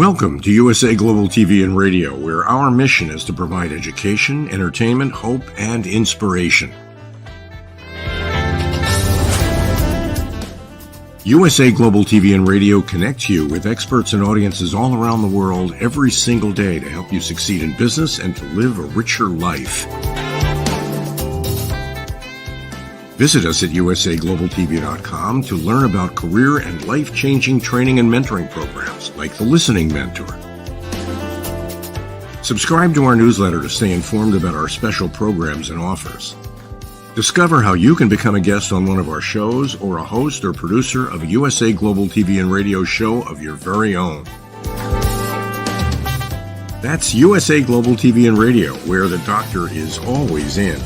Welcome to USA Global TV and Radio, where our mission is to provide education, entertainment, hope, and inspiration. USA Global TV and Radio connects you with experts and audiences all around the world every single day to help you succeed in business and to live a richer life. Visit us at usaglobaltv.com to learn about career and life-changing training and mentoring programs like the Listening Mentor. Subscribe to our newsletter to stay informed about our special programs and offers. Discover how you can become a guest on one of our shows or a host or producer of a USA Global TV and Radio show of your very own. That's USA Global TV and Radio, where the doctor is always in.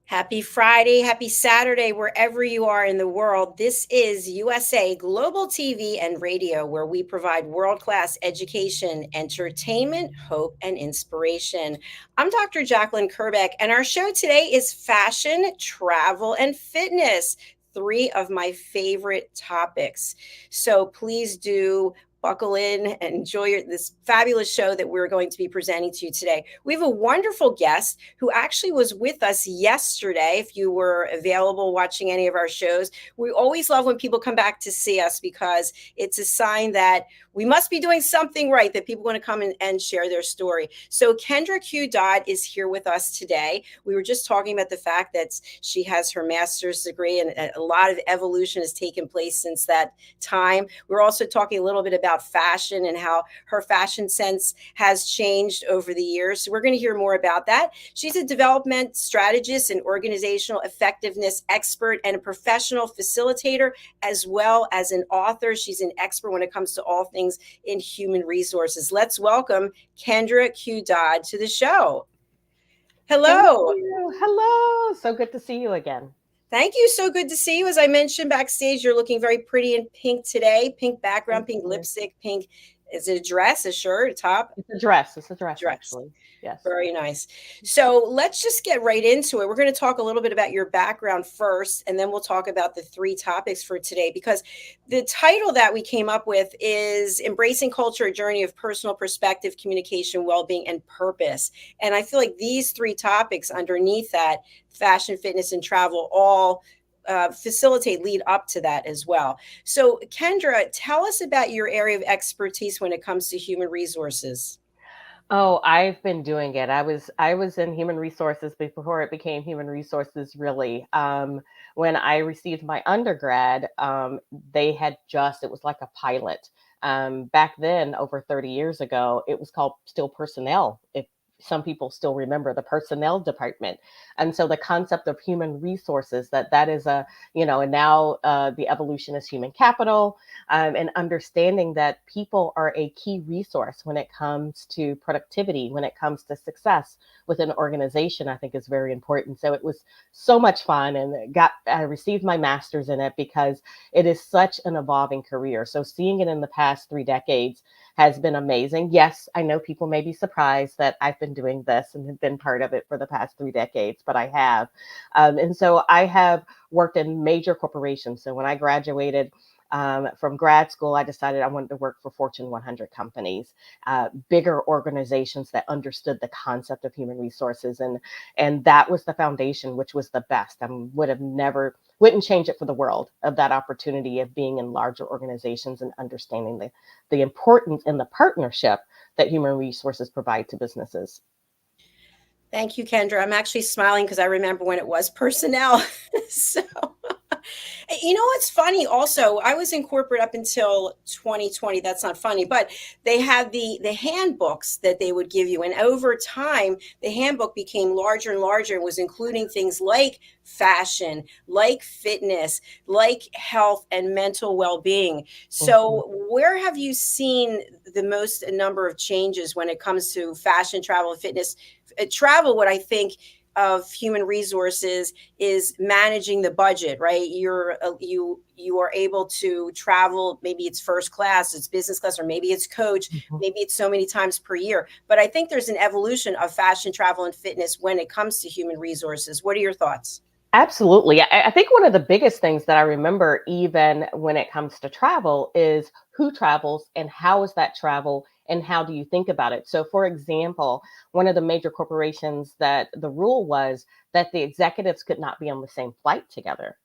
Happy Friday, happy Saturday, wherever you are in the world. This is USA Global TV and Radio, where we provide world-class education, entertainment, hope, and inspiration. I'm Dr. JACALYN KERBECK, and our show today is fashion, travel, and fitness, three of my favorite topics. So please do buckle in and enjoy this fabulous show that we're going to be presenting to you today. We have a wonderful guest who actually was with us yesterday. If you were available watching any of our shows, we always love when people come back to see us because it's a sign that we must be doing something right, that people want to come in and share their story. So Kendra DODD is here with us today. We were just talking about the fact that she has her master's degree and a lot of evolution has taken place since that time. We're also talking a little bit about fashion and how her fashion sense has changed over the years. So we're going to hear more about that. She's a development strategist and organizational effectiveness expert and a professional facilitator, as well as an author. She's an expert when it comes to all things in human resources. Let's welcome Kendra DODD to the show. Hello. Thank you. Hello. So good to see you again. Thank you. So good to see you. As I mentioned backstage, you're looking very pretty in pink today. Pink background, pink lipstick, pink. Is it a dress, a shirt, a top? It's a dress. It's a dress. Actually. Yes. Very nice. So let's just get right into it. We're going to talk a little bit about your background first, and then we'll talk about the three topics for today, because the title that we came up with is Embracing Culture, a Journey of Personal Perspective, Communication, Wellbeing, and Purpose. And I feel like these three topics underneath that, fashion, fitness, and travel, all lead up to that as well. So Kendra, tell us about your area of expertise when it comes to human resources. Oh, I've been doing it. I was in human resources before it became human resources, really. When I received my undergrad, it was like a pilot. Back then, over 30 years ago, it was called still personnel. If some people still remember the personnel department. And so the concept of human resources, that is and now the evolution is human capital, and understanding that people are a key resource when it comes to productivity, when it comes to success with an organization, I think is very important. So it was so much fun, and I received my master's in it because it is such an evolving career. So seeing it in the past 3 decades has been amazing. Yes, I know people may be surprised that I've been doing this and have been part of it for the past 3 decades, but I have. And so I have worked in major corporations. So when I graduated from grad school, I decided I wanted to work for Fortune 100 companies, bigger organizations that understood the concept of human resources. And that was the foundation, which was the best. I wouldn't change it for the world, of that opportunity of being in larger organizations and understanding the importance and the partnership that human resources provide to businesses. Thank you, Kendra. I'm actually smiling because I remember when it was personnel. So, you know what's funny also, I was in corporate up until 2020. That's not funny, but they had the handbooks that they would give you. And over time, the handbook became larger and larger and was including things like fashion, like fitness, like health and mental well-being. So where have you seen the most number of changes when it comes to fashion, travel, and fitness? Travel, what I think of human resources is managing the budget, right? You are able to travel. Maybe it's first class, it's business class, or maybe it's coach. Mhm. Maybe it's so many times per year. But I think there's an evolution of fashion, travel, and fitness when it comes to human resources. What are your thoughts? Absolutely. I think one of the biggest things that I remember, even when it comes to travel, is who travels and how is that travel and how do you think about it? So, for example, one of the major corporations that the rule was that the executives could not be on the same flight together.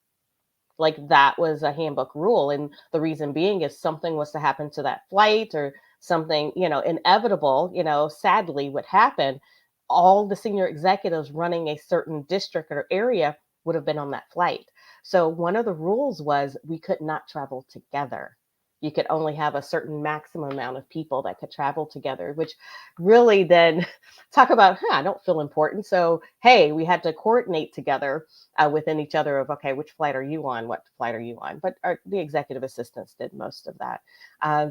Like that was a handbook rule. And the reason being is something was to happen to that flight or something, inevitable, sadly would happen. All the senior executives running a certain district or area would have been on that flight. So one of the rules was we could not travel together. You could only have a certain maximum amount of people that could travel together, which really then talk about, I don't feel important. So, hey, we had to coordinate together within each other of, okay, which flight are you on? What flight are you on? But the executive assistants did most of that.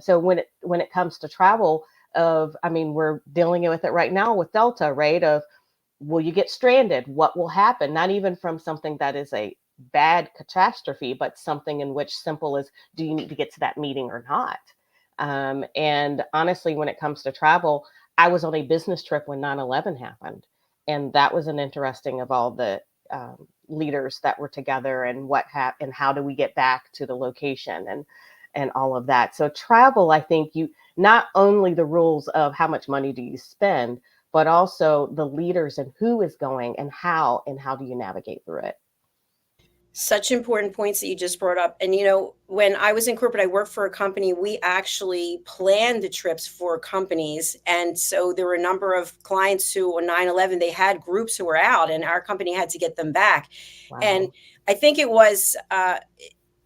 So when it comes to travel, we're dealing with it right now with Delta, right? Of will you get stranded? What will happen? Not even from something that is a bad catastrophe, but something in which simple as, do you need to get to that meeting or not? And honestly, when it comes to travel, I was on a business trip when 9/11 happened. And that was an interesting of all the leaders that were together and and how do we get back to the location and all of that. So travel, I think you not only the rules of how much money do you spend, but also the leaders and who is going and how do you navigate through it. Such important points that you just brought up. And, when I was in corporate, I worked for a company. We actually planned the trips for companies. And so there were a number of clients who on 9/11, they had groups who were out, and our company had to get them back. And Wow. I think it was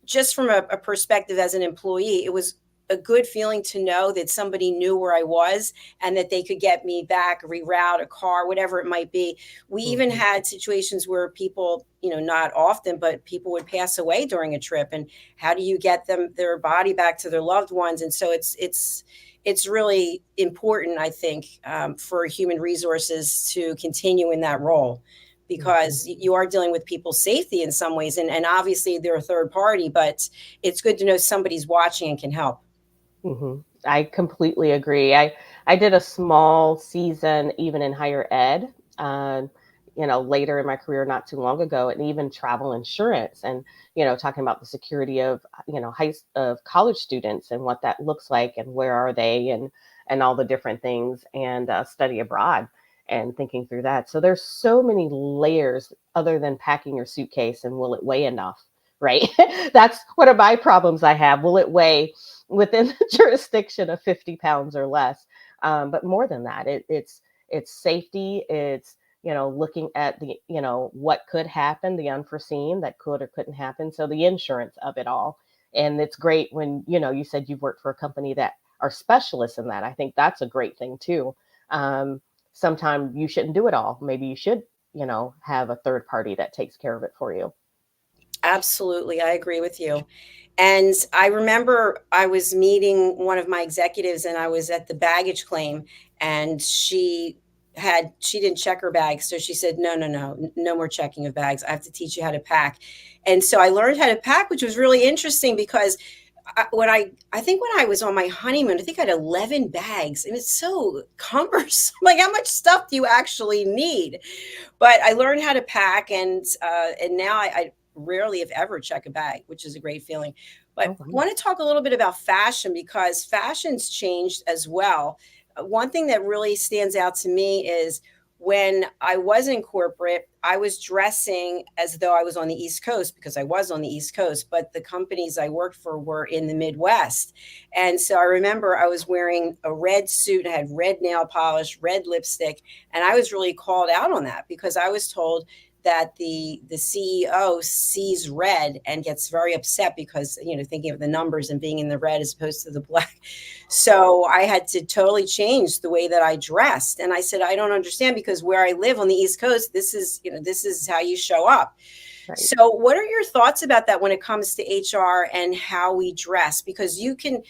just from a perspective as an employee, it was a good feeling to know that somebody knew where I was and that they could get me back, reroute a car, whatever it might be. We even Mhm. had situations where people, not often, but people would pass away during a trip. And how do you get their body back to their loved ones? And so it's really important, I think, for human resources to continue in that role Mhm. because you are dealing with people's safety in some ways. And obviously they're a third party, but it's good to know somebody's watching and can help. I completely agree. I did a small season even in higher ed, later in my career, not too long ago, and even travel insurance, and talking about the security of of college students and what that looks like and where are they and all the different things and study abroad and thinking through that. So there's so many layers other than packing your suitcase and will it weigh enough, right? That's one of my problems I have. Will it weigh within the jurisdiction of 50 pounds or less? But more than that, it's safety. It's looking at the what could happen, the unforeseen that could or couldn't happen. So the insurance of it all, and it's great when you said you've worked for a company that are specialists in that. I think that's a great thing too. Um, Sometimes you shouldn't do it all. Maybe you should have a third party that takes care of it for you. Absolutely. I agree with you. And I remember I was meeting one of my executives and I was at the baggage claim and she didn't check her bags. So she said, no, no, no, no more checking of bags. I have to teach you how to pack. And so I learned how to pack, which was really interesting because I think when I was on my honeymoon, I think I had 11 bags and it's so cumbersome. Like how much stuff do you actually need? But I learned how to pack, and now I rarely, if ever, check a bag, which is a great feeling. But Oh, wow. want to talk a little bit about fashion because fashion's changed as well. One thing that really stands out to me is when I was in corporate, I was dressing as though I was on the East Coast because I was on the East Coast, but the companies I worked for were in the Midwest. And so I remember I was wearing a red suit, I had red nail polish, red lipstick, and I was really called out on that because I was told that the CEO sees red and gets very upset because thinking of the numbers and being in the red as opposed to the black. So I had to totally change the way that I dressed. And I said, I don't understand because where I live on the East Coast, this is how you show up. Right. So what are your thoughts about that when it comes to HR and how we dress? Because you can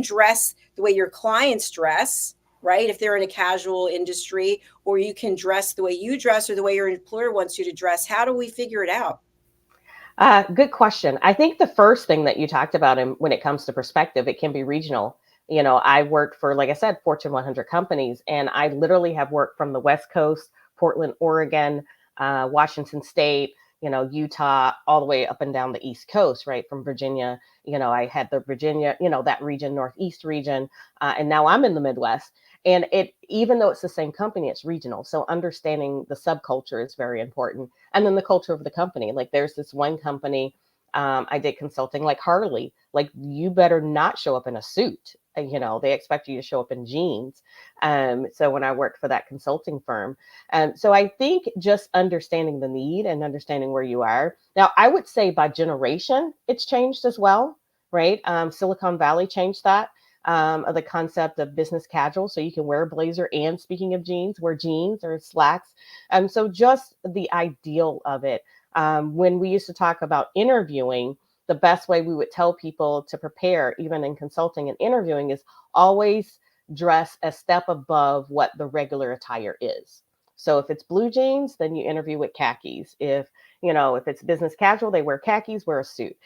dress the way your clients dress, right? If they're in a casual industry, or you can dress the way you dress or the way your employer wants you to dress. How do we figure it out? Good question. I think the first thing that you talked about, when it comes to perspective, it can be regional. I worked for, like I said, Fortune 100 companies, and I literally have worked from the West Coast, Portland, Oregon, Washington State, Utah, all the way up and down the East Coast, right? From Virginia, I had the Virginia, that region, Northeast region, and now I'm in the Midwest. And even though it's the same company, it's regional. So understanding the subculture is very important. And then the culture of the company. Like there's this one company, I did consulting, like Harley, like you better not show up in a suit. They expect you to show up in jeans. So when I worked for that consulting firm, so I think just understanding the need and understanding where you are. Now, I would say by generation, it's changed as well, right? Silicon Valley changed that. Of the concept of business casual. So you can wear a blazer and, speaking of jeans, wear jeans or slacks. So just the ideal of it. When we used to talk about interviewing, the best way we would tell people to prepare, even in consulting and interviewing, is always dress a step above what the regular attire is. So if it's blue jeans, then you interview with khakis. If it's business casual, they wear khakis, wear a suit.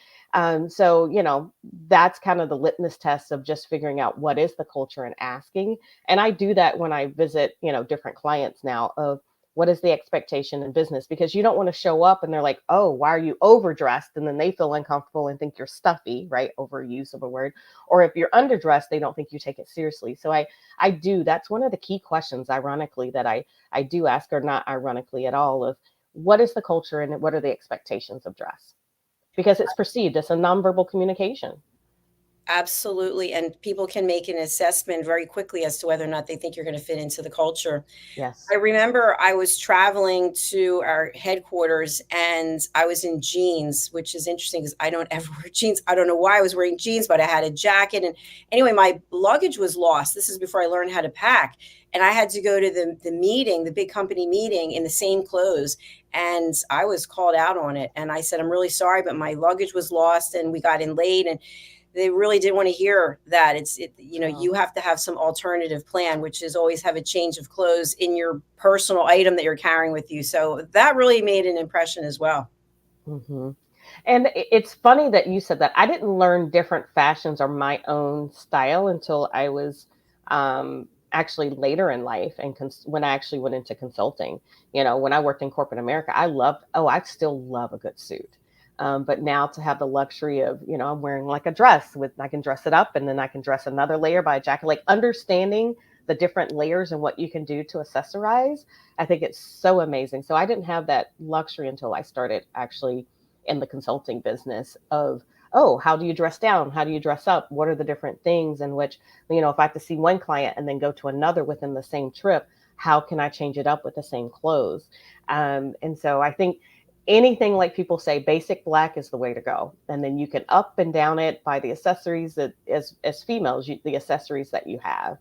So, that's kind of the litmus test of just figuring out what is the culture and asking. And I do that when I visit, different clients now, of what is the expectation in business, because you don't want to show up and they're like, oh, why are you overdressed? And then they feel uncomfortable and think you're stuffy, right? Overuse of a word. Or if you're underdressed, they don't think you take it seriously. So I do, that's one of the key questions, ironically, that I do ask, or not ironically at all, of what is the culture and what are the expectations of dress? Because it's perceived as a nonverbal communication. Absolutely. And people can make an assessment very quickly as to whether or not they think you're going to fit into the culture. Yes. I remember I was traveling to our headquarters and I was in jeans, which is interesting because I don't ever wear jeans. I don't know why I was wearing jeans, but I had a jacket. And anyway, my luggage was lost. This is before I learned how to pack. And I had to go to the meeting, the big company meeting, in the same clothes. And I was called out on it. And I said, I'm really sorry, but my luggage was lost and we got in late. And they really didn't want to hear that. You have to have some alternative plan, which is always have a change of clothes in your personal item that you're carrying with you. So that really made an impression as well. Mm-hmm. And it's funny that you said that. I didn't learn different fashions or my own style until I was actually later in life, and when I actually went into consulting. When I worked in corporate America, I still love a good suit. But now to have the luxury of, I'm wearing like a dress I can dress it up and then I can dress another layer by a jacket, like understanding the different layers and what you can do to accessorize. I think it's so amazing. So I didn't have that luxury until I started actually in the consulting business of, oh, how do you dress down? How do you dress up? What are the different things in which, if I have to see one client and then go to another within the same trip, how can I change it up with the same clothes? And so I think anything, like people say, basic black is the way to go. And then you can up and down it by the accessories that as females, the accessories that you have.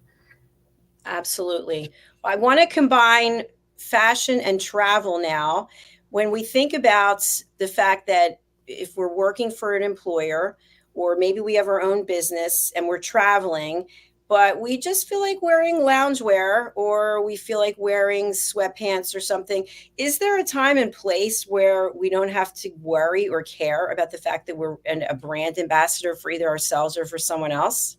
Absolutely. I want to combine fashion and travel now. When we think about the fact that if we're working for an employer, or maybe we have our own business and we're traveling, but we just feel like wearing loungewear, or we feel like wearing sweatpants or something, is there a time and place where we don't have to worry or care about the fact that we're a brand ambassador for either ourselves or for someone else?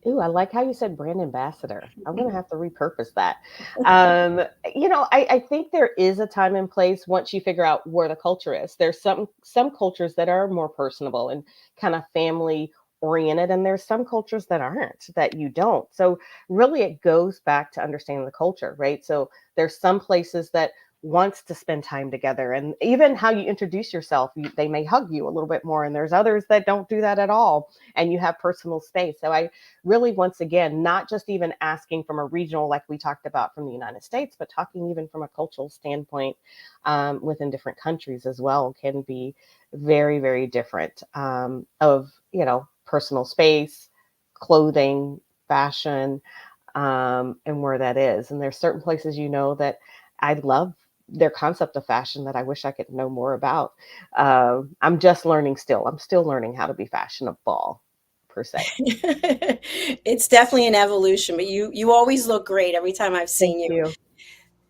Ooh, I like how you said brand ambassador. I'm going to have to repurpose that. I think there is a time and place once you figure out where the culture is. There's some cultures that are more personable and kind of family oriented, and there's some cultures that aren't, that you don't. So really it goes back to understanding the culture, right? So there's some places that wants to spend time together, and even how you introduce yourself, they may hug you a little bit more, and there's others that don't do that at all, and you have personal space. So I really, once again, not just even asking from a regional, like we talked about from the United States, but talking even from a cultural standpoint within different countries as well, can be very, very different of, personal space, clothing, fashion, and where that is. And there's certain places, that I love their concept of fashion that I wish I could know more about. I'm just learning still. I'm still learning how to be fashionable, per se. It's definitely an evolution, but you always look great every time I've Thank seen you. you.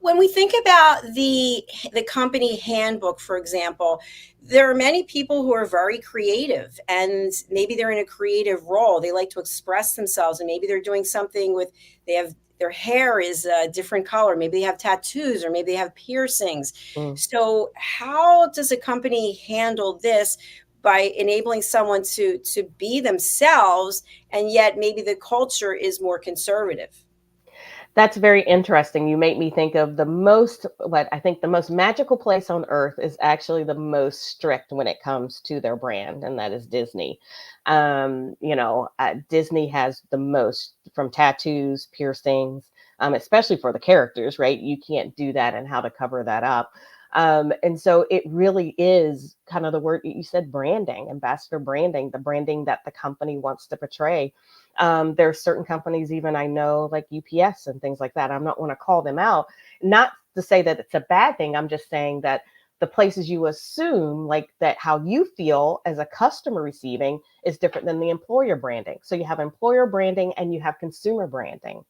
When we think about the company handbook, for example, there are many people who are very creative, and maybe they're in a creative role. They like to express themselves, and maybe they're doing something with they have their hair is a different color. Maybe they have tattoos, or maybe they have piercings. Mm. So, how does a company handle this by enabling someone to be themselves, and yet maybe the culture is more conservative? That's very interesting. You make me think of what I think the most magical place on earth is actually the most strict when it comes to their brand, and that is Disney. Disney has the most from tattoos, piercings, especially for the characters, right? You can't do that and how to cover that up. And so it really is kind of the word you said, branding, ambassador branding, the branding that the company wants to portray. There are certain companies, even I know, like UPS and things like that. I'm not want to call them out, not to say that it's a bad thing. I'm just saying that the places you assume, like that, how you feel as a customer receiving is different than the employer branding. So you have employer branding and you have consumer branding,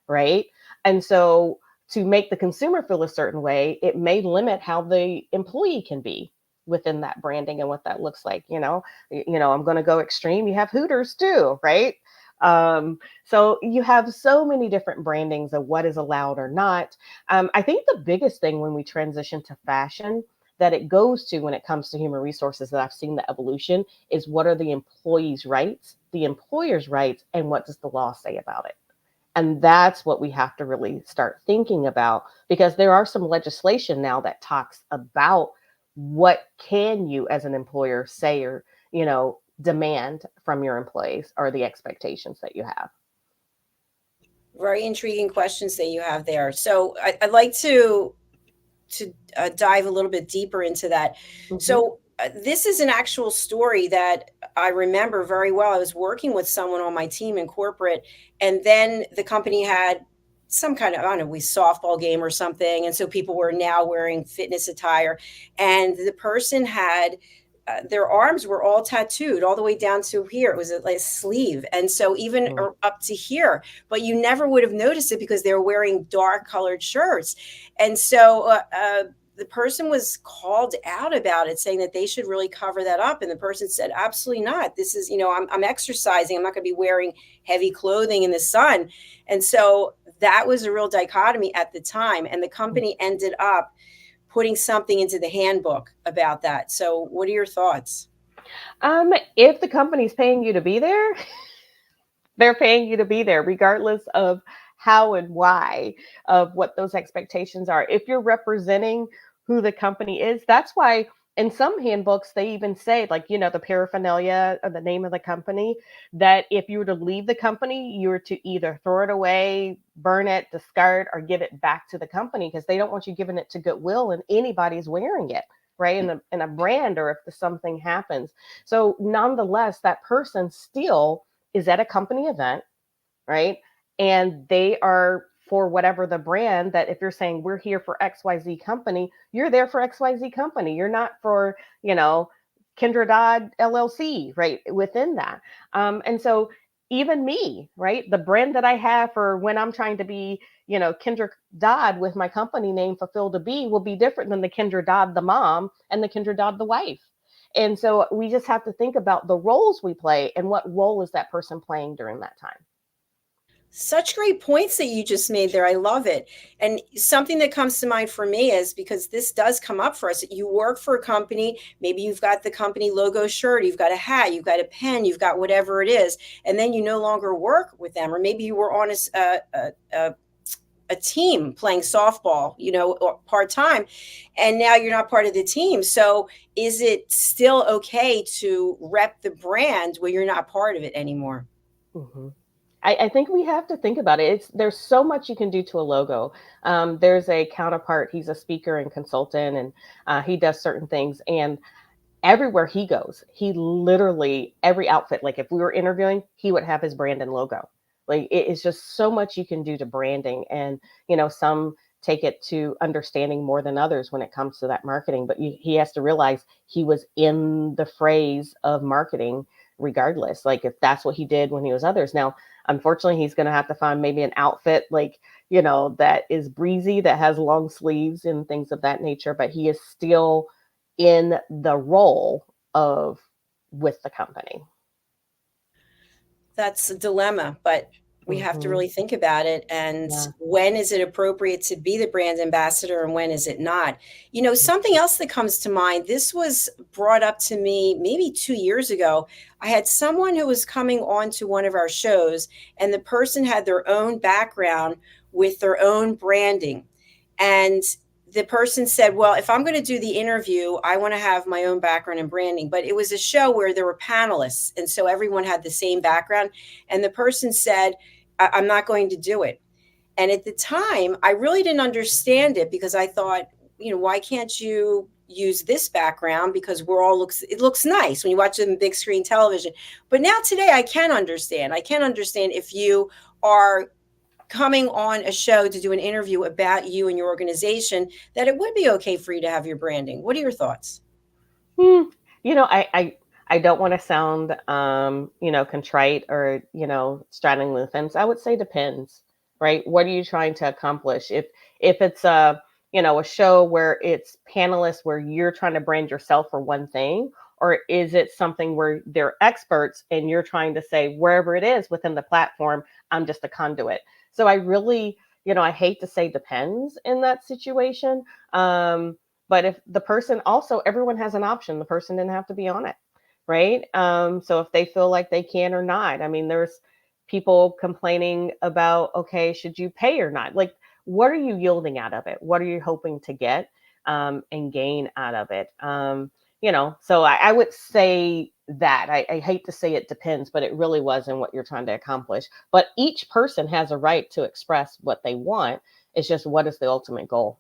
right? And so to make the consumer feel a certain way, it may limit how the employee can be within that branding and what that looks like. I'm going to go extreme. You have Hooters too, right? So you have so many different brandings of what is allowed or not. I think the biggest thing when we transition to fashion that it goes to when it comes to human resources that I've seen the evolution is what are the employees' rights, the employer's rights, and what does the law say about it? And that's what we have to really start thinking about, because there are some legislation now that talks about what can you as an employer say or, demand from your employees or the expectations that you have. Very intriguing questions that you have there. So I'd like to dive a little bit deeper into that. Mm-hmm. So this is an actual story that I remember very well. I was working with someone on my team in corporate, and then the company had some kind of, I don't know, we softball game or something, and so people were now wearing fitness attire, and the person had their arms were all tattooed all the way down to here. It was like a sleeve. And so even Mm. up to here, but you never would have noticed it because they were wearing dark colored shirts. And so the person was called out about it, saying that they should really cover that up. And the person said, absolutely not. This is, I'm exercising. I'm not going to be wearing heavy clothing in the sun. And so that was a real dichotomy at the time. And the company ended up putting something into the handbook about that. So what are your thoughts? If the company's paying you to be there, they're paying you to be there, regardless of how and why of what those expectations are. If you're representing who the company is, that's why in some handbooks they even say, like, the paraphernalia of the name of the company, that if you were to leave the company, you were to either throw it away, burn it, discard, or give it back to the company, because they don't want you giving it to Goodwill and anybody's wearing it, right? In a brand, or if something happens. So nonetheless, that person still is at a company event, right? And they are for whatever the brand, that if you're saying we're here for XYZ company, you're there for XYZ company. You're not for, Kendra Dodd LLC, right? Within that. And so even me, right? The brand that I have for when I'm trying to be, Kendra Dodd with my company name Fulfilled to Be will be different than the Kendra Dodd, the mom, and the Kendra Dodd, the wife. And so we just have to think about the roles we play and what role is that person playing during that time. Such great points that you just made there. I love it. And something that comes to mind for me is, because this does come up for us. You work for a company, maybe you've got the company logo shirt, you've got a hat, you've got a pen, you've got whatever it is, and then you no longer work with them, or maybe you were on a team playing softball, part time, and now you're not part of the team. So is it still okay to rep the brand when you're not part of it anymore? Mm-hmm. I think we have to think about it. There's so much you can do to a logo. There's a counterpart. He's a speaker and consultant, and he does certain things. And everywhere he goes, he literally, every outfit, like if we were interviewing, he would have his brand and logo. Like it is just so much you can do to branding. And, some take it to understanding more than others when it comes to that marketing. But he has to realize he was in the phrase of marketing regardless. Like if that's what he did when he was others. Now, unfortunately, he's going to have to find maybe an outfit like, that is breezy, that has long sleeves and things of that nature, but he is still in the role of with the company. That's a dilemma, but we have to really think about it. And when is it appropriate to be the brand ambassador and when is it not? Something else that comes to mind, this was brought up to me maybe 2 years ago. I had someone who was coming on to one of our shows, and the person had their own background with their own branding. And the person said, well, if I'm going to do the interview, I want to have my own background in branding. But it was a show where there were panelists. And so everyone had the same background. And the person said, I'm not going to do it. And at the time, I really didn't understand it because I thought, why can't you use this background? Because it looks nice when you watch it on big screen television. But now today I can understand. I can understand if you are coming on a show to do an interview about you and your organization, that it would be okay for you to have your branding. What are your thoughts? I don't want to sound, contrite or, straddling the fence. I would say depends, right? What are you trying to accomplish? If it's a show where it's panelists where you're trying to brand yourself for one thing, or is it something where they're experts and you're trying to say wherever it is within the platform, I'm just a conduit. So I really, I hate to say depends in that situation. But if the person also, everyone has an option. The person didn't have to be on it, right? So if they feel like they can or not, I mean, there's people complaining about, okay, should you pay or not? Like, what are you yielding out of it? What are you hoping to get and gain out of it? So I would say that I hate to say it depends, but it really was in what you're trying to accomplish. But each person has a right to express what they want. It's just, what is the ultimate goal?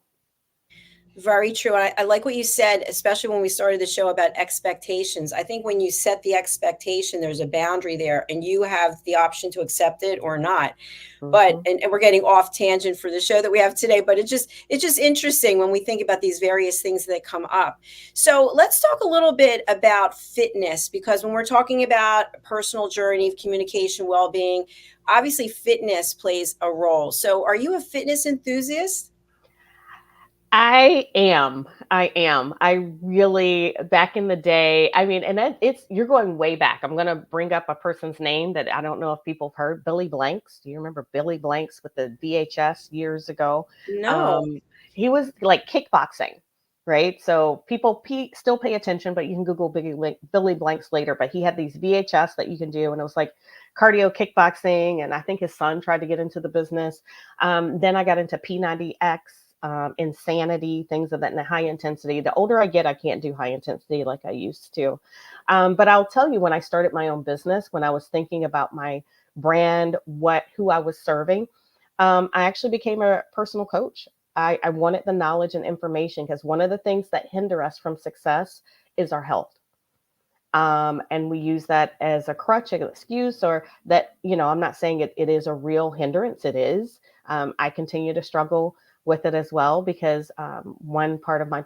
Very true. I like what you said, especially when we started the show about expectations. I think when you set the expectation, there's a boundary there and you have the option to accept it or not. But and we're getting off tangent for the show that we have today, but it's just interesting when we think about these various things that come up. So let's talk a little bit about fitness, because when we're talking about a personal journey of communication, well-being, obviously fitness plays a role. So are you a fitness enthusiast? I am. I really, back in the day, I mean, and you're going way back. I'm going to bring up a person's name that I don't know if people have heard, Billy Blanks. Do you remember Billy Blanks with the VHS years ago? No. He was like kickboxing, right? So people still pay attention, but you can Google Billy Blanks later. But he had these VHS that you can do, and it was like cardio kickboxing. And I think his son tried to get into the business. Then I got into P90X. Insanity, things of that, and the high intensity. The older I get, I can't do high intensity like I used to. But I'll tell you, when I started my own business, when I was thinking about my brand, who I was serving, I actually became a personal coach. I wanted the knowledge and information, because one of the things that hinder us from success is our health. And we use that as a crutch, an excuse, or that, I'm not saying it is a real hindrance. It is. I continue to struggle with it as well, because one part of my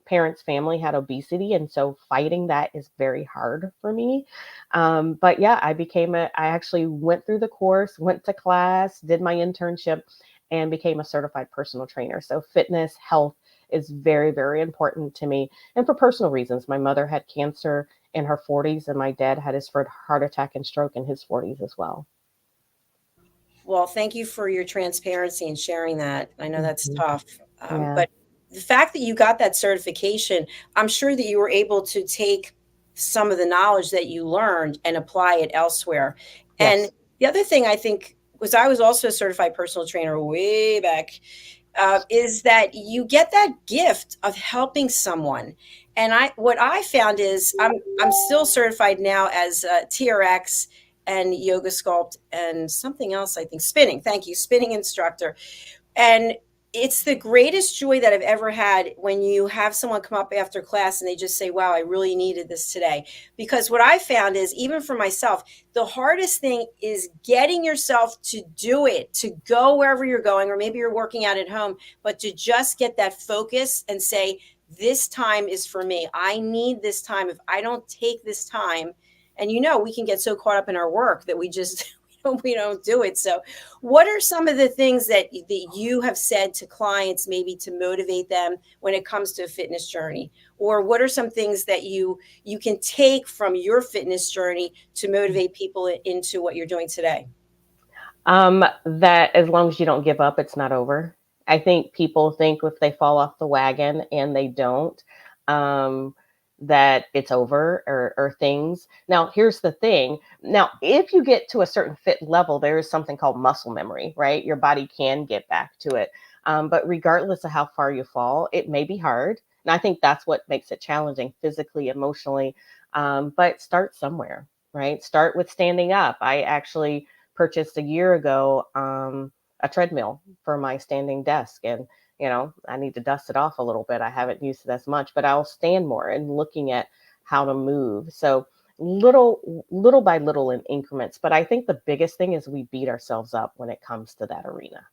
parents' family had obesity. And so fighting that is very hard for me. But yeah, I actually went through the course, went to class, did my internship, and became a certified personal trainer. So fitness, health is very, very important to me. And for personal reasons, my mother had cancer in her 40s, and my dad had his first heart attack and stroke in his 40s as well. Well, thank you for your transparency and sharing that. I know that's tough. Yeah. But the fact that you got that certification, I'm sure that you were able to take some of the knowledge that you learned and apply it elsewhere. Yes. And the other thing I think was, I was also a certified personal trainer way back, is that you get that gift of helping someone. And what I found is I'm still certified now as TRX and yoga sculpt and something else, I think spinning. Thank you, spinning instructor. And it's the greatest joy that I've ever had when you have someone come up after class and they just say, wow, I really needed this today. Because what I found is, even for myself, the hardest thing is getting yourself to do it, to go wherever you're going, or maybe you're working out at home, but to just get that focus and say, this time is for me. I need this time. If I don't take this time And we can get so caught up in our work that we just we don't do it. So what are some of the things that you have said to clients, maybe to motivate them when it comes to a fitness journey? Or what are some things that you can take from your fitness journey to motivate people into what you're doing today? That as long as you don't give up, it's not over. I think people think if they fall off the wagon and they don't, um, that it's over, or things. Now, here's the thing. Now, if you get to a certain fit level, there is something called muscle memory, right? Your body can get back to it. But regardless of how far you fall, it may be hard. And I think that's what makes it challenging physically, emotionally. But start somewhere, right? Start with standing up. I actually purchased a year ago a treadmill for my standing desk, and I need to dust it off a little bit. I haven't used it as much, but I'll stand more and looking at how to move. So little by little in increments. But I think the biggest thing is we beat ourselves up when it comes to that arena.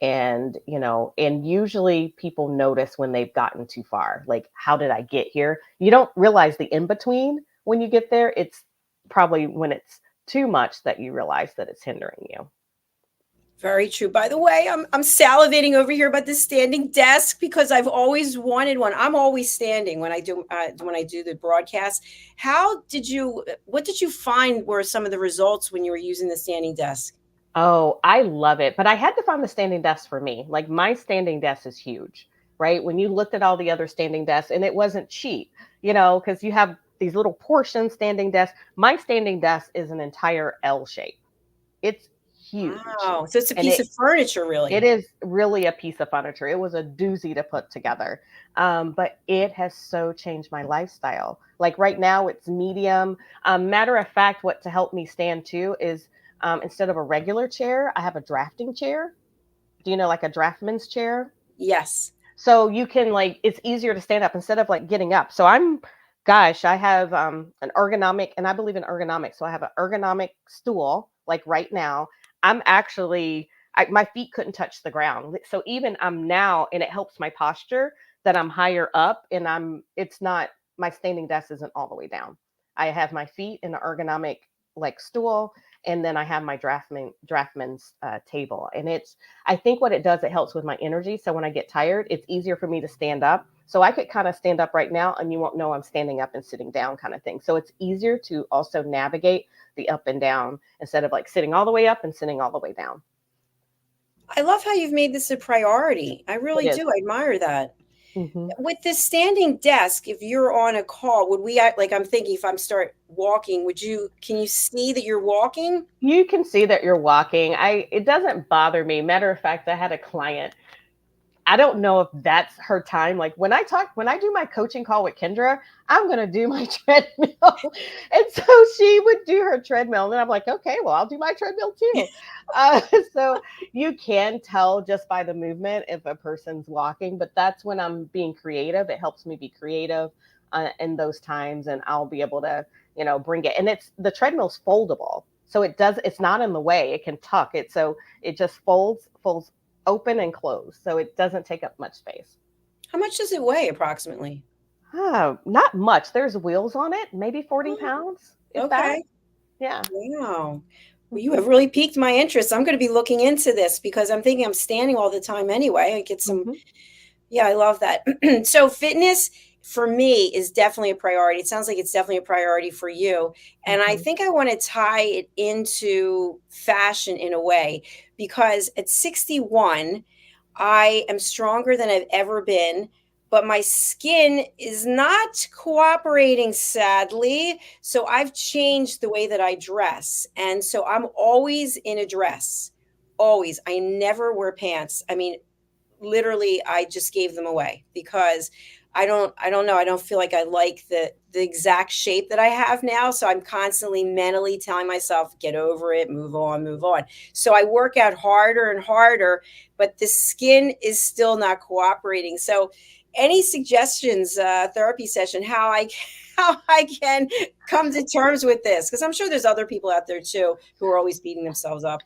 And and usually people notice when they've gotten too far, like, how did I get here? You don't realize the in between when you get there. It's probably when it's too much that you realize that it's hindering you. Very true. By the way, I'm salivating over here about this standing desk because I've always wanted one. I'm always standing when I do the broadcast. What did you find were some of the results when you were using the standing desk? Oh, I love it. But I had to find the standing desk for me. Like, my standing desk is huge, right? When you looked at all the other standing desks, and it wasn't cheap, because you have these little portion standing desks. My standing desk is an entire L shape. It's huge. Wow. So it's a And piece of furniture, it really. is really a piece of furniture. It was a doozy to put together. But it has so changed my lifestyle. Like, right now, it's medium. Matter of fact, what to help me stand too is, instead of a regular chair, I have a drafting chair. Do you know, like a draftman's chair? Yes. So you can, like, it's easier to stand up instead of like getting up. So I have an ergonomic, and I believe in ergonomics. So I have an ergonomic stool, like right now. I'm actually, my feet couldn't touch the ground. So even I'm now, and it helps my posture that I'm higher up, and it's not, my standing desk isn't all the way down. I have my feet in an ergonomic, like, stool, and then I have my draftman's table. And I think what it does, it helps with my energy. So when I get tired, it's easier for me to stand up. So I could kind of stand up right now and you won't know I'm standing up and sitting down, kind of thing. So it's easier to also navigate the up and down instead of like sitting all the way up and sitting all the way down. I love how you've made this a priority. I It really is. do. I admire that. Mm-hmm. With this standing desk, if you're on a call, would we act like, I'm thinking if I'm start walking, can you see that you're walking? You can see that you're walking. It doesn't bother me. Matter of fact, I had a client, I don't know if that's her time. Like, when I do my coaching call with Kendra, I'm going to do my treadmill. And so she would do her treadmill. And then I'm like, okay, well, I'll do my treadmill too. Uh, so you can tell just by the movement if a person's walking, but that's when I'm being creative. It helps me be creative in those times. And I'll be able to, bring it. And the treadmill's foldable. So it's not in the way. It can tuck it. So it just folds open and close, so it doesn't take up much space. How much does it weigh approximately? Not much. There's wheels on it, maybe 40 Oh, pounds, if that. okay. Yeah. Wow. Well, you have really piqued my interest. I'm going to be looking into this because I'm thinking I'm standing all the time anyway. I get some. Mm-hmm. Yeah, I love that. So fitness for me is definitely a priority. It sounds like it's definitely a priority for you. And I Mm-hmm. think I want to tie it into fashion in a way because at 61, I am stronger than I've ever been, but my skin is not cooperating, sadly. So I've changed the way that I dress. And so I'm always in a dress. Always. I never wear pants. I mean, literally I just gave them away because I don't know, I don't feel like I like the exact shape that I have now, so I'm constantly mentally telling myself get over it, move on, move on. So I work out harder and harder, but the skin is still not cooperating. So any suggestions, therapy session, how I how I can come to terms with this, because I'm sure there's other people out there too who are always beating themselves up.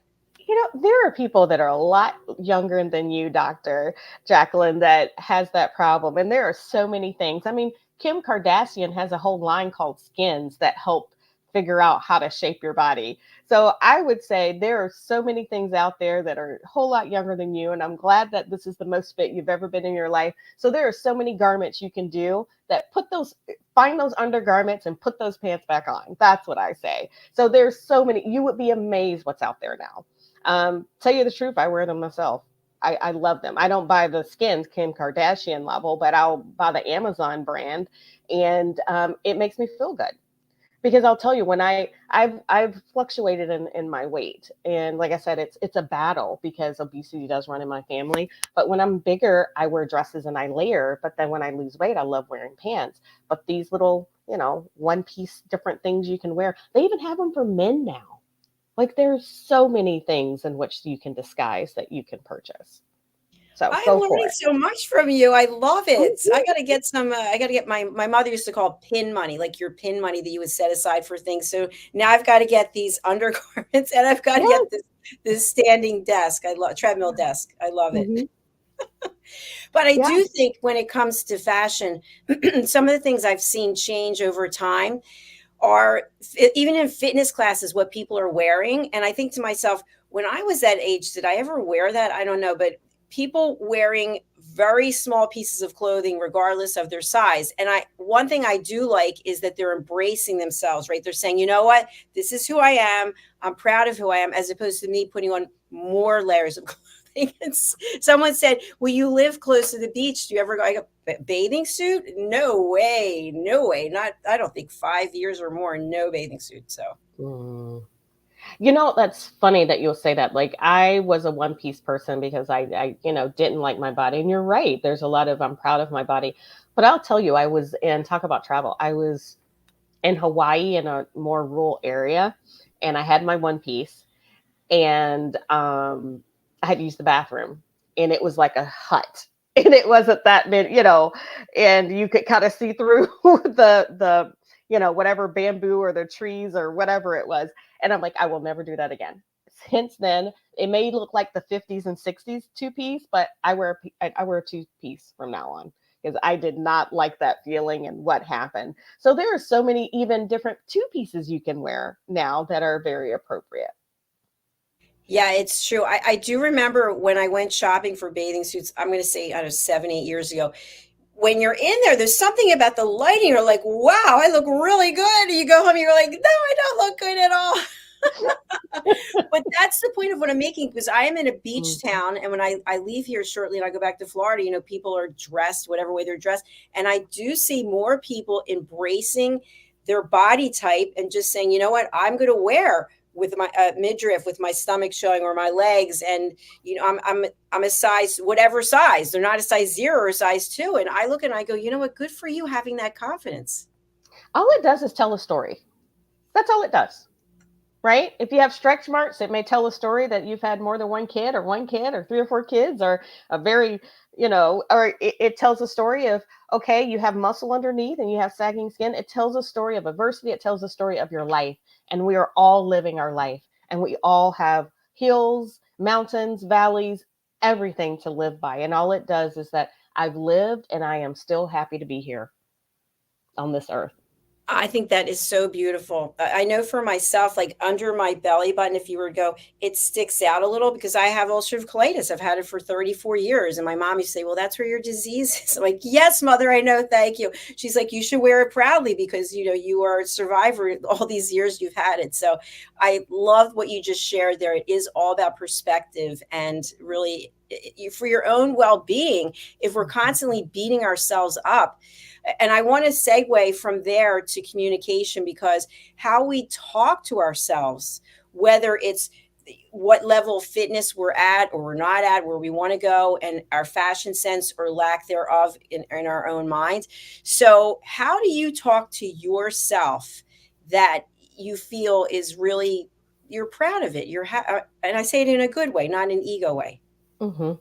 There are people that are a lot younger than you, Dr. JACALYN, that has that problem. And there are so many things. I mean, Kim Kardashian has a whole line called Skins that help figure out how to shape your body. So I would say there are so many things out there that are a whole lot younger than you. And I'm glad that this is the most fit you've ever been in your life. So there are so many garments you can do that find those undergarments and put those pants back on. That's what I say. So there's so many, you would be amazed what's out there now. Tell you the truth, I wear them myself. I love them. I don't buy the skins Kim Kardashian level, but I'll buy the Amazon brand, and it makes me feel good. Because I'll tell you, when I've fluctuated in my weight, and like I said, it's a battle because obesity does run in my family. But when I'm bigger, I wear dresses and I layer. But then when I lose weight, I love wearing pants. But these little, one piece different things you can wear, they even have them for men now. Like there's so many things in which you can disguise that you can purchase. So I'm go for learning it. so much from you. I love it. Mhm. I got to get some, I got to get my mother used to call pin money, like your pin money that you would set aside for things. So now I've got to get these undergarments and I've got to get Yes. this standing desk. I love treadmill desk. I love it. Mhm. But I Yeah. do think when it comes to fashion, some of the things I've seen change over time are even in fitness classes, what people are wearing. And I think to myself, when I was that age, did I ever wear that? I don't know, but people wearing very small pieces of clothing, regardless of their size. And one thing I do like is that they're embracing themselves, right? They're saying, you know what, this is who I am. I'm proud of who I am, as opposed to me putting on more layers of clothing. Someone said, well, you live close to the beach. Do you ever go like a bathing suit? No way. No way. Not, I don't think 5 years or more, no bathing suit. So Mm. That's funny that you'll say that. Like I was a one piece person because I didn't like my body. And you're right. There's a lot of, I'm proud of my body. But I'll tell you, talk about travel. I was in Hawaii in a more rural area, and I had my one piece, and I had to use the bathroom, and it was like a hut. And it wasn't that big, and you could kind of see through the whatever bamboo or the trees or whatever it was. And I'm like, I will never do that again. Since then, it may look like the 50s and 60s two piece, but I wear a two piece from now on because I did not like that feeling and what happened. So there are so many even different two pieces you can wear now that are very appropriate. yeah, it's true. I do remember when I went shopping for bathing suits, I'm going to say, I don't know, 7, 8 years ago. When you're in there, there's something about the lighting. You're like, wow, I look really good. You go home, you're like, no, I don't look good at all. But that's the point of what I'm making, because I am in a beach Mhm. town. And when I leave here shortly and I go back to Florida, people are dressed whatever way they're dressed. And I do see more people embracing their body type and just saying, you know what, I'm going to wear with my midriff, with my stomach showing, or my legs. And, I'm a size, whatever size. They're not a size 0 or a size 2. And I look and I go, you know what, good for you having that confidence. All it does is tell a story. That's all it does. Right? If you have stretch marks, it may tell a story that you've had more than one kid or 3 or 4 kids, or a very, or it tells a story of, okay, you have muscle underneath and you have sagging skin. It tells a story of adversity. It tells a story of your life. And we are all living our life. And we all have hills, mountains, valleys, everything to live by. And all it does is that I've lived and I am still happy to be here on this earth. I think that is so beautiful. I know for myself, like under my belly button, if you were to go, it sticks out a little because I have ulcerative colitis. I've had it for 34 years. And my mom used to say, well, that's where your disease is. I'm like, yes, mother, I know. Thank you. She's like, you should wear it proudly because, you are a survivor all these years you've had it. So I love what you just shared there. It is all about perspective and really for your own well-being. If we're constantly beating ourselves up, and I want to segue from there to communication, because how we talk to ourselves, whether it's what level of fitness we're at or we're not at, where we want to go, and our fashion sense or lack thereof in our own minds. So how do you talk to yourself that you feel is really, you're proud of it? And I say it in a good way, not an ego way. Mm-hmm.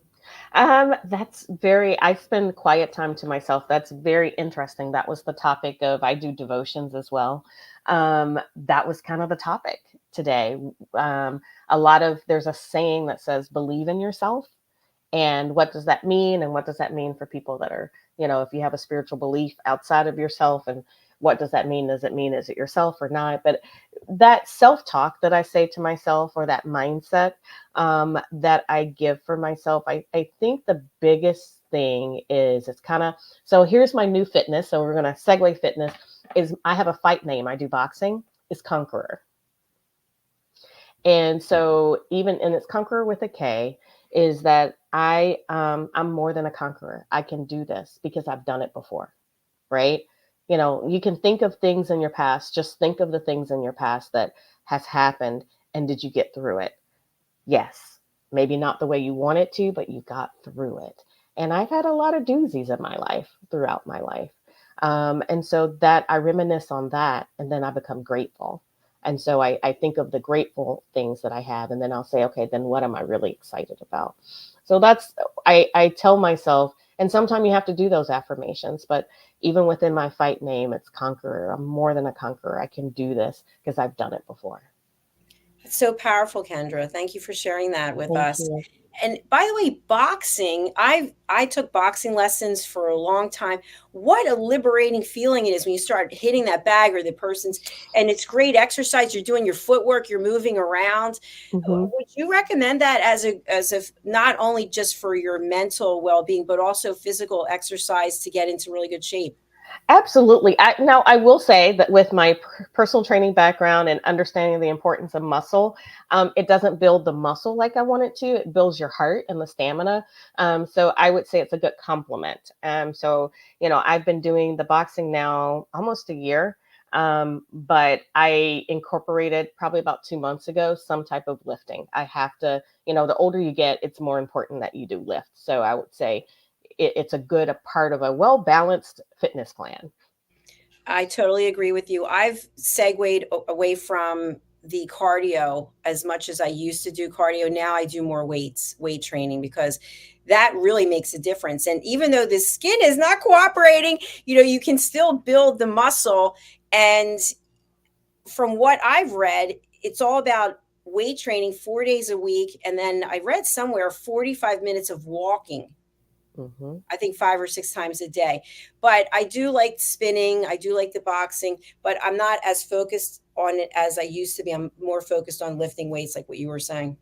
I spend quiet time to myself. That's very interesting. That was the topic of, I do devotions as well. That was kind of the topic today. There's a saying that says, believe in yourself. And what does that mean? And what does that mean for people that are, if you have a spiritual belief outside of yourself? And what does that mean? Does it mean, is it yourself or not? But that self-talk that I say to myself, or that mindset that I give for myself, I think the biggest thing is, it's kind of, so here's my new fitness. So we're going to segue fitness is, I have a fight name. I do boxing, is Conqueror. And so even, and it's Conqueror with a K, is that I'm more than a conqueror. I can do this because I've done it before, right? You know, you can think of things in your past, just think of the things in your past that has happened, and did you get through it? Yes. Maybe not the way you want it to, but you got through it. And I've had a lot of doozies in my life, throughout my life. And so that I reminisce on that, and then I become grateful. And so I think of the grateful things that I have, and then I'll say, okay, then what am I really excited about? So that's, I tell myself, and sometimes you have to do those affirmations, but even within my fight name, it's Conqueror. I'm more than a conqueror. I can do this because I've done it before. It's so powerful, Kendra. Thank you for sharing that with Thank us. you. And by the way, boxing, I took boxing lessons for a long time. What a liberating feeling it is when you start hitting that bag or the person's, and it's great exercise. You're doing your footwork, you're moving around. Hmm. Would you recommend that as a not only just for your mental well-being, but also physical exercise to get into really good shape? Absolutely. Now, I will say that with my personal training background and understanding the importance of muscle, it doesn't build the muscle like I want it to. It builds your heart and the stamina. So I would say it's a good complement. So, you know, I've been doing the boxing now almost a year. But I incorporated probably about 2 months ago some type of lifting. I have to, you know, the older you get, it's more important that you do lift. So I would say it's a part of a well balanced fitness plan. I totally agree with you. I've segued away from the cardio as much as I used to do cardio. Now I do more weight training, because that really makes a difference. And even though the skin is not cooperating, you can still build the muscle. And from what I've read, it's all about weight training 4 days a week. And then I read somewhere 45 minutes of walking, Hmm. I think 5 or 6 times a day. But I do like spinning. I do like the boxing, but I'm not as focused on it as I used to be. I'm more focused on lifting weights, like what you were saying.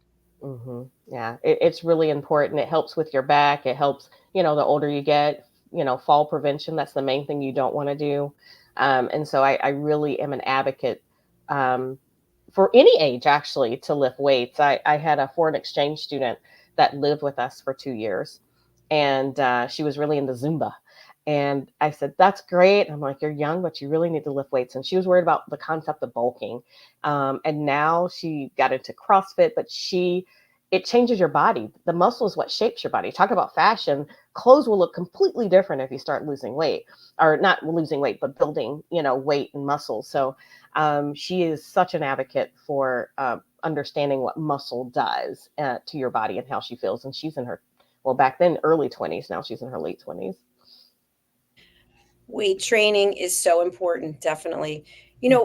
Yeah, it's really important. It helps with your back. It helps, you know, the older you get, you know, fall prevention. That's the main thing you don't want to do. And so I really am an advocate um, for any age, actually, to lift weights. I had a foreign exchange student that lived with us for 2 years, and she was really into Zumba. And I said, that's great. I'm like, you're young, but you really need to lift weights. And she was worried about the concept of bulking. And now she got into CrossFit, but it changes your body. The muscle is what shapes your body. Talk about fashion. Clothes will look completely different if you start losing weight, or not losing weight, but building, you know, weight and muscle. So she is such an advocate for understanding what muscle does to your body and how she feels. And she's in her, well, back then, early 20s. Now she's in her late 20s. Weight training is so important, definitely.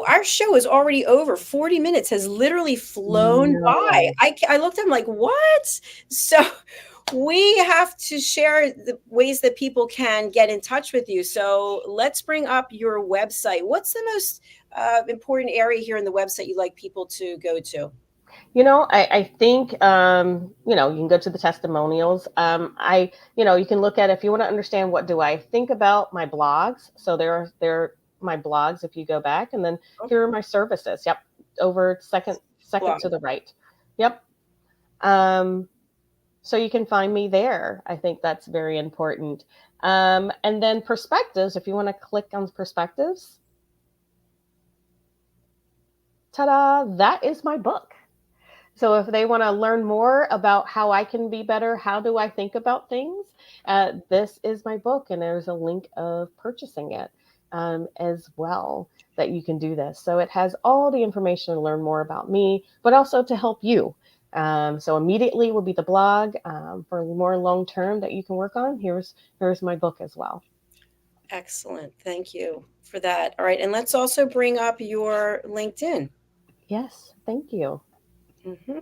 Our show is already over. 40 minutes has literally flown by. No. I looked at him like, what? So we have to share the ways that people can get in touch with you. So let's bring up your website. What's the most important area here in the website you'd like people to go to? You know, I think, you know, you can go to the testimonials. You can look at, if you want to understand what do I think about, my blogs. So there are my blogs if you go back, and then Oh, here are my services. Yep. Over second blog. to the right. Yep. Um, so you can find me there. I think that's very important. And then perspectives, if you want to click on perspectives, ta-da, that is my book. So if they want to learn more about how I can be better, how do I think about things, this is my book, and there's a link of purchasing it as well, that you can do this. So it has all the information to learn more about me, but also to help you. So immediately will be the blog for more long term that you can work on. Here's my book as well. Excellent. Thank you for that. All right. And let's also bring up your LinkedIn. Yes, thank you. hmm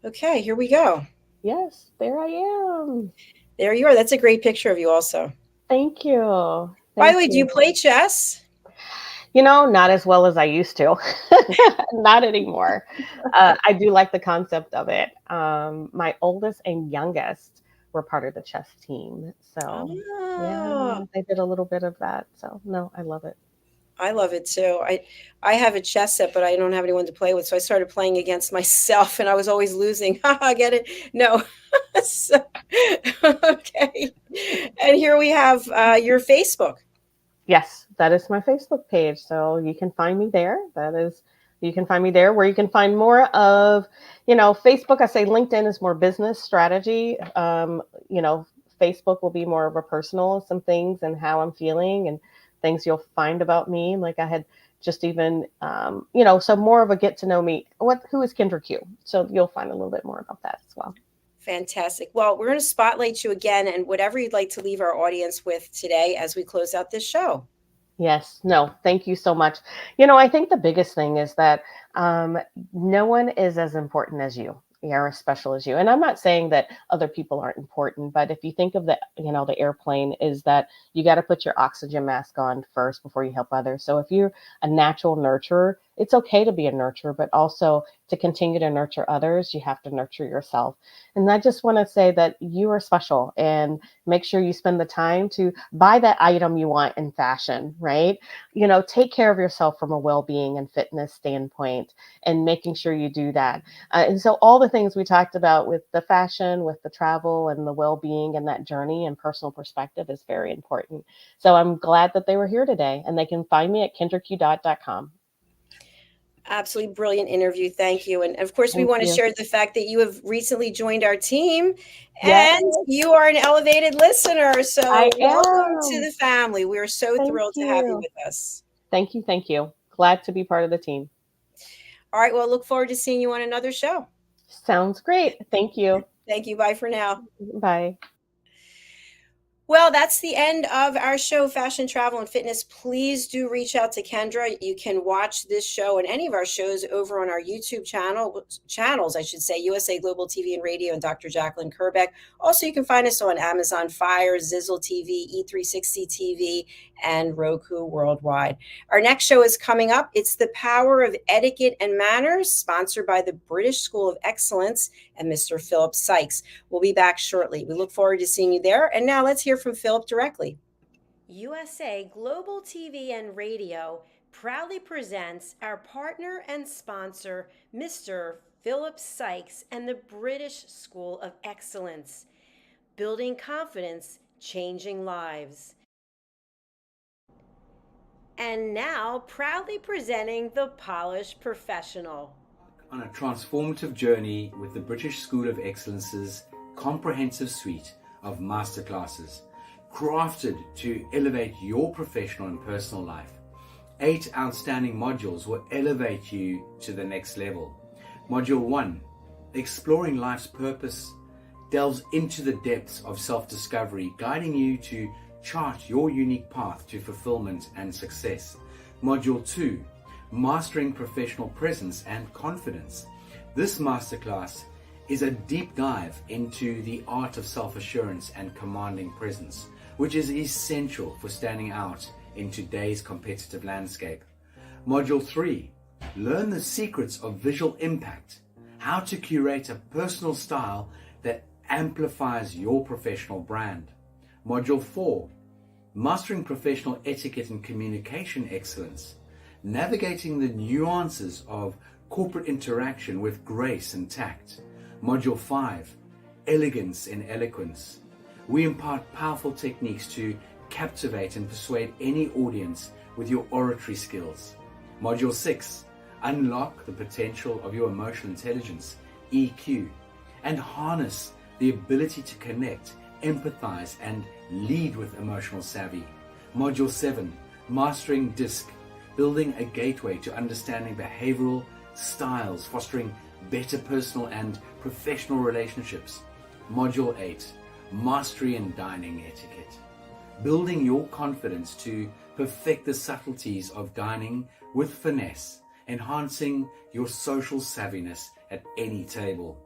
Okay, here we go. Yes, there I am. There you are. That's a great picture of you also. Thank you. By the Thank way, do you you. play chess? Not as well as I used to. Not anymore. I do like the concept of it. My oldest and youngest were part of the chess team. So, Oh, yeah, they did a little bit of that. So, no, I love it. I love it too. I have a chess set, but I don't have anyone to play with. So I started playing against myself and I was always losing. I get it. No. So, okay. And here we have your Facebook. Yes, that is my Facebook page. So you can find me there. You can find me there where you can find more of, Facebook. I say LinkedIn is more business strategy. Facebook will be more of a personal, some things and how I'm feeling and things you'll find about me. Like I had just even, so more of a get to know me. Who is Kendra Q? So you'll find a little bit more about that as well. Fantastic. Well, we're going to spotlight you again and whatever you'd like to leave our audience with today as we close out this show. Yes, no, thank you so much. I think the biggest thing is that no one is as important as you. Are as special as you. And I'm not saying that other people aren't important, but if you think of the airplane is that you got to put your oxygen mask on first before you help others. So if you're a natural nurturer, it's okay to be a nurturer, but also to continue to nurture others, you have to nurture yourself. And I just want to say that you are special and make sure you spend the time to buy that item you want in fashion, right? Take care of yourself from a well-being and fitness standpoint and making sure you do that. And so all the things we talked about with the fashion, with the travel and the well-being and that journey and personal perspective is very important. So I'm glad that they were here today and they can find me at kendraqdot.com. Absolutely brilliant interview. Thank you. And of course, we Thank want to you. share the fact that you have recently joined our team Yes, and you are an elevated listener. So I welcome to am. the family. We are so Thank thrilled to have you you. with us. Thank you. Thank you. Glad to be part of the team. All right. Well, look forward to seeing you on another show. Sounds great. Thank you. Thank you. Bye for now. Bye. Well, that's the end of our show, Fashion, Travel, and Fitness. Please do reach out to Kendra. You can watch this show and any of our shows over on our YouTube channels, I should say, USA Global TV and Radio and Dr. JACALYN KERBECK. Also, you can find us on Amazon Fire, Zizzle TV, E360 TV, and Roku worldwide. Our next show is coming up. It's The Power of Etiquette and Manners, sponsored by the British School of Excellence and Mr. Philip Sykes. We'll be back shortly. We look forward to seeing you there. And now let's hear from Philip directly. USA Global TV and Radio proudly presents our partner and sponsor, Mr. Philip Sykes and the British School of Excellence. Building confidence, changing lives. And now, proudly presenting the Polished Professional. On a transformative journey with the British School of Excellence's comprehensive suite of masterclasses, crafted to elevate your professional and personal life. 8 outstanding modules will elevate you to the next level. Module 1, Exploring Life's Purpose, delves into the depths of self-discovery, guiding you to chart your unique path to fulfillment and success. Module 2, Mastering Professional Presence and Confidence. This masterclass is a deep dive into the art of self-assurance and commanding presence, which is essential for standing out in today's competitive landscape. Module 3, Learn the secrets of visual impact, how to curate a personal style that amplifies your professional brand. Module 4, Mastering Professional Etiquette and Communication Excellence, navigating the nuances of corporate interaction with grace and tact. Module 5, Elegance in Eloquence. We impart powerful techniques to captivate and persuade any audience with your oratory skills. Module 6, Unlock the potential of your emotional intelligence, EQ, and harness the ability to connect, empathize, and lead with emotional savvy. Module 7, Mastering DISC, building a gateway to understanding behavioral styles, fostering better personal and professional relationships. Module 8, Mastery in Dining Etiquette, building your confidence to perfect the subtleties of dining with finesse, enhancing your social savviness at any table.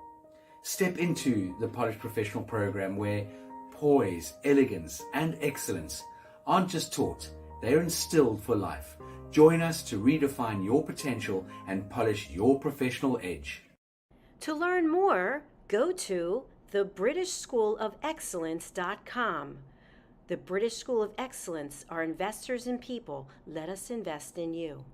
Step into the Polished Professional program where poise, elegance, and excellence aren't just taught, they are instilled for life. Join us to redefine your potential and polish your professional edge. To learn more, go to thebritishschoolofexcellence.com. The British School of Excellence are investors in people. Let us invest in you.